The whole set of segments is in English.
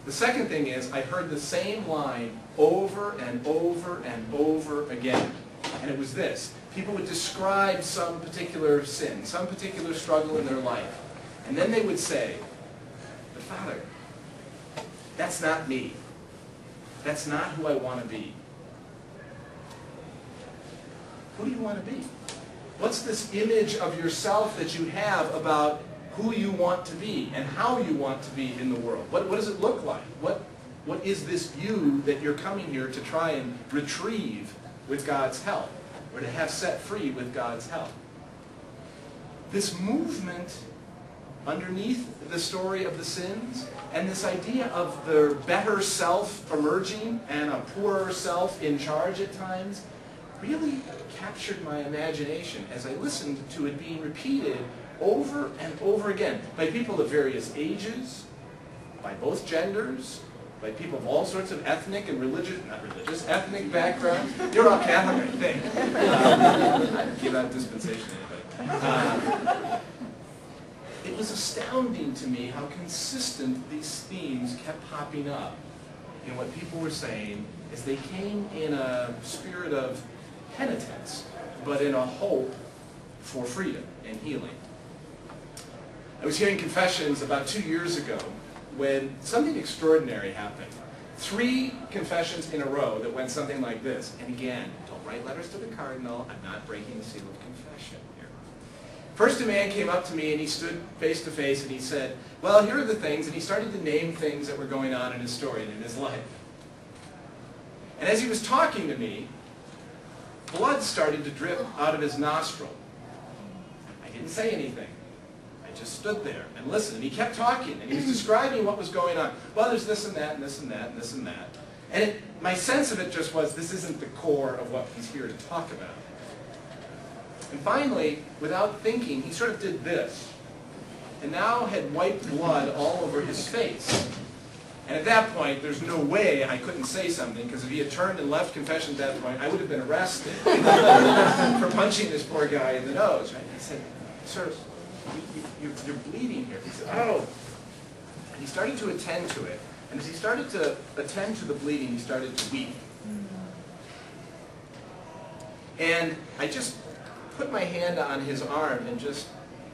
The second thing is I heard the same line over and over and over again. And it was this. People would describe some particular sin, some particular struggle in their life. And then they would say, but Father, that's not me. That's not who I want to be. Who do you want to be? What's this image of yourself that you have about who you want to be and how you want to be in the world? What does it look like? What is this you that you're coming here to try and retrieve with God's help, or to have set free with God's help? This movement underneath the story of the sins, and this idea of the better self emerging and a poorer self in charge at times, really captured my imagination as I listened to it being repeated over and over again by people of various ages, by both genders, by people of all sorts of ethnic and ethnic backgrounds. You're all Catholic, I think. I give out dispensation to anybody. It was astounding to me how consistent these themes kept popping up in what people were saying as they came in a spirit of penitence, but in a hope for freedom and healing. I was hearing confessions about 2 years ago when something extraordinary happened. 3 confessions in a row that went something like this. And again, don't write letters to the cardinal. I'm not breaking the seal of confession here. First, a man came up to me and he stood face to face and he said, well, here are the things, and he started to name things that were going on in his story and in his life. And as he was talking to me, blood started to drip out of his nostril. I didn't say anything. I just stood there and listened. And he kept talking, and he was describing what was going on. Well, there's this and that, and this and that, and this and that. And my sense of it just was, this isn't the core of what he's here to talk about. And finally, without thinking, he sort of did this, and now had white blood all over his face. And at that point, there's no way I couldn't say something, because if he had turned and left confession at that point, I would have been arrested for punching this poor guy in the nose. Right? I said, sir, you're bleeding here. He said, oh. And he started to attend to it. And as he started to attend to the bleeding, he started to weep. And I just put my hand on his arm and just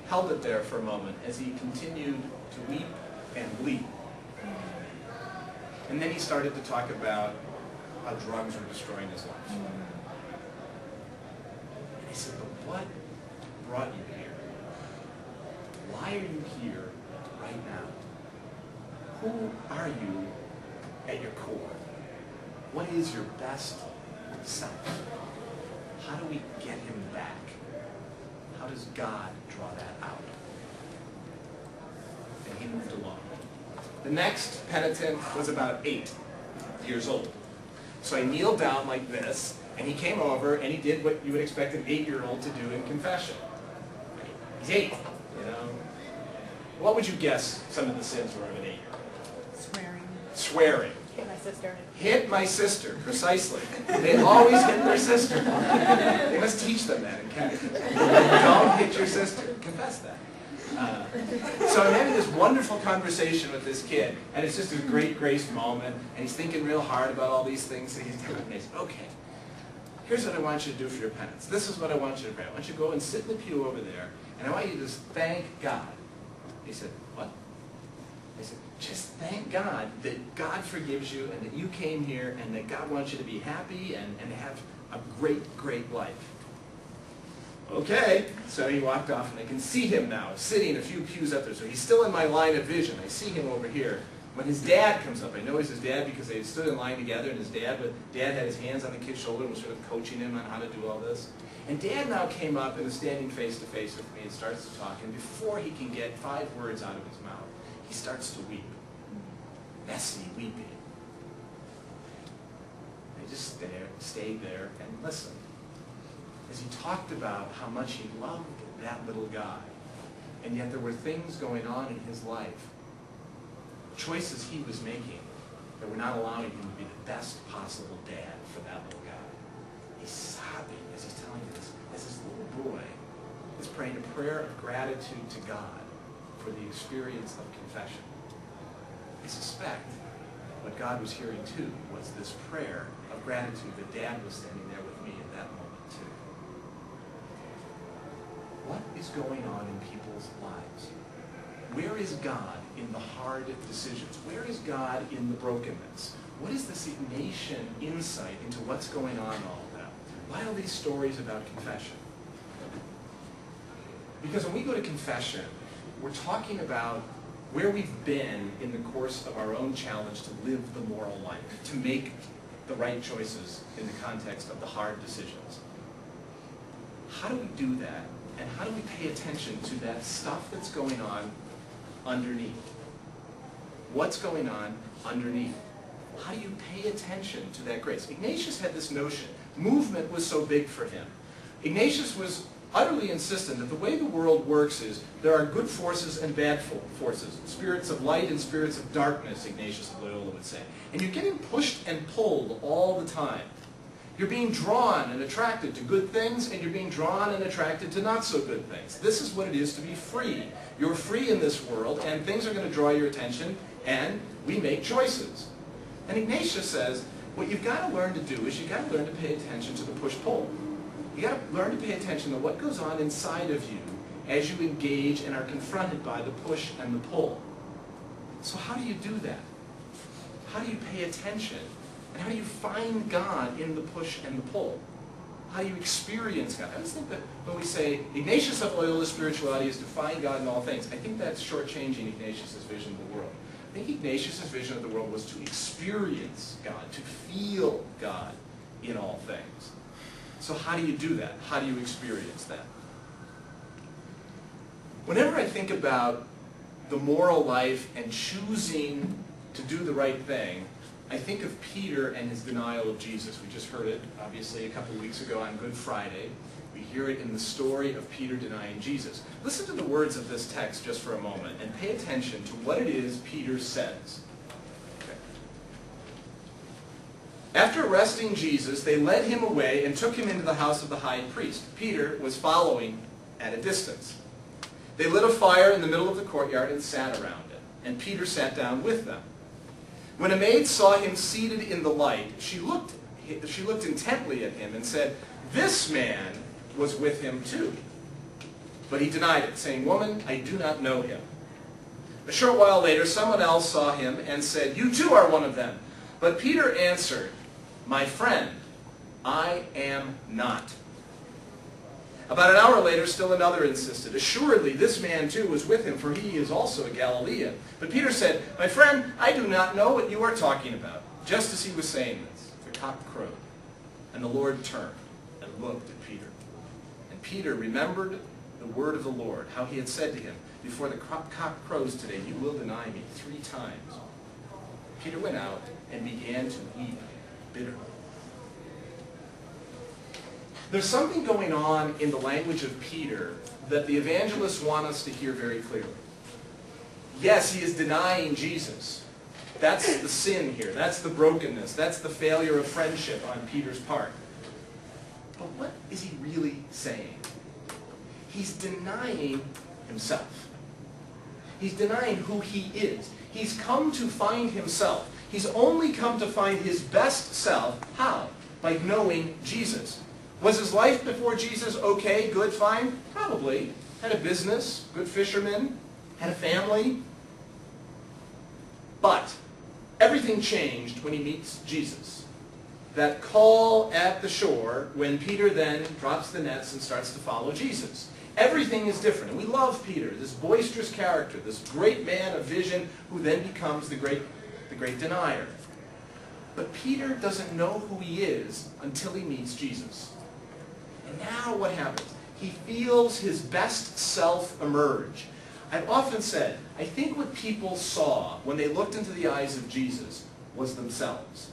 held it there for a moment as he continued to weep and bleed. And then he started to talk about how drugs were destroying his life. And I said, but what brought you here? Why are you here right now? Who are you at your core? What is your best self? How do we get him back? How does God draw that out? And he moved along. The next penitent was about 8 years old. So I kneeled down like this, and he came over, and he did what you would expect an 8-year-old to do in confession. He's 8, you know. What would you guess some of the sins were of an 8-year-old? Swearing. Swearing. Hit my sister. Hit my sister, precisely. They always hit their sister. They must teach them that in catechism. Don't hit your sister. Confess that. So I'm having this wonderful conversation with this kid, and it's just a great grace moment, and he's thinking real hard about all these things that he's doing. And he said, okay, here's what I want you to do for your penance. This is what I want you to pray. I want you to go and sit in the pew over there, and I want you to just thank God. He said, what? I said, just thank God that God forgives you and that you came here and that God wants you to be happy and have a great, great life. Okay, so he walked off, and I can see him now, sitting a few pews up there. So he's still in my line of vision. I see him over here. When his dad comes up, I know he's his dad because they stood in line together, and his dad had his hands on the kid's shoulder and was sort of coaching him on how to do all this. And Dad now came up and is standing face to face with me and starts to talk, and before he can get 5 words out of his mouth, he starts to weep. Messy weeping. I just stayed there and listened. As he talked about how much he loved that little guy, and yet there were things going on in his life, choices he was making, that were not allowing him to be the best possible dad for that little guy. He's sobbing as he's telling me this, as this little boy is praying a prayer of gratitude to God for the experience of confession. I suspect what God was hearing too was this prayer of gratitude that Dad was standing there with me at that moment too. What is going on in people's lives? Where is God in the hard decisions? Where is God in the brokenness? What is this Ignatian insight into what's going on all that? Why all these stories about confession? Because when we go to confession, we're talking about where we've been in the course of our own challenge to live the moral life, to make the right choices in the context of the hard decisions. How do we do that? And how do we pay attention to that stuff that's going on underneath? What's going on underneath? How do you pay attention to that grace? Ignatius had this notion. Movement was so big for him. Ignatius was utterly insistent that the way the world works is there are good forces and bad forces, spirits of light and spirits of darkness, Ignatius of Loyola would say. And you're getting pushed and pulled all the time. You're being drawn and attracted to good things, and you're being drawn and attracted to not so good things. This is what it is to be free. You're free in this world, and things are going to draw your attention, and we make choices. And Ignatius says, what you've got to learn to do is you've got to learn to pay attention to the push-pull. You've got to learn to pay attention to what goes on inside of you as you engage and are confronted by the push and the pull. So how do you do that? How do you pay attention? And how do you find God in the push and the pull? How do you experience God? I just think that when we say Ignatius of Loyola's spirituality is to find God in all things, I think that's shortchanging Ignatius' vision of the world. I think Ignatius' vision of the world was to experience God, to feel God in all things. So how do you do that? How do you experience that? Whenever I think about the moral life and choosing to do the right thing, I think of Peter and his denial of Jesus. We just heard it, obviously, a couple weeks ago on Good Friday. We hear it in the story of Peter denying Jesus. Listen to the words of this text just for a moment and pay attention to what it is Peter says. Okay. After arresting Jesus, they led him away and took him into the house of the high priest. Peter was following at a distance. They lit a fire in the middle of the courtyard and sat around it, and Peter sat down with them. When a maid saw him seated in the light, she looked intently at him and said, "This man was with him too." But he denied it, saying, "Woman, I do not know him." A short while later, someone else saw him and said, "You too are one of them." But Peter answered, "My friend, I am not." About an hour later, still another insisted, "Assuredly, this man too was with him, for he is also a Galilean." But Peter said, "My friend, I do not know what you are talking about." Just as he was saying this, the cock crowed, and the Lord turned and looked at Peter. And Peter remembered the word of the Lord, how he had said to him, "Before the cock crows today, you will deny me 3 times." Peter went out and began to weep bitterly. There's something going on in the language of Peter that the evangelists want us to hear very clearly. Yes, he is denying Jesus. That's the sin here. That's the brokenness. That's the failure of friendship on Peter's part. But what is he really saying? He's denying himself. He's denying who he is. He's come to find himself. He's only come to find his best self. How? By knowing Jesus. Was his life before Jesus okay, good, fine? Probably. Had a business, good fisherman, had a family. But everything changed when he meets Jesus. That call at the shore when Peter then drops the nets and starts to follow Jesus. Everything is different. And we love Peter, this boisterous character, this great man of vision who then becomes the great denier. But Peter doesn't know who he is until he meets Jesus. And now what happens? He feels his best self emerge. I've often said, I think what people saw when they looked into the eyes of Jesus was themselves.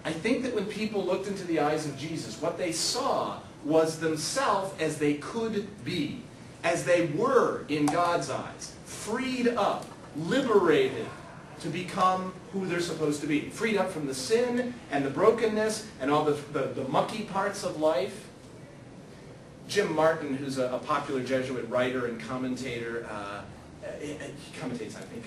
I think that when people looked into the eyes of Jesus, what they saw was themselves as they could be, as they were in God's eyes, freed up, liberated to become who they're supposed to be, freed up from the sin and the brokenness and all the mucky parts of life. Jim Martin, who's a popular Jesuit writer and commentator, he commentates, I think,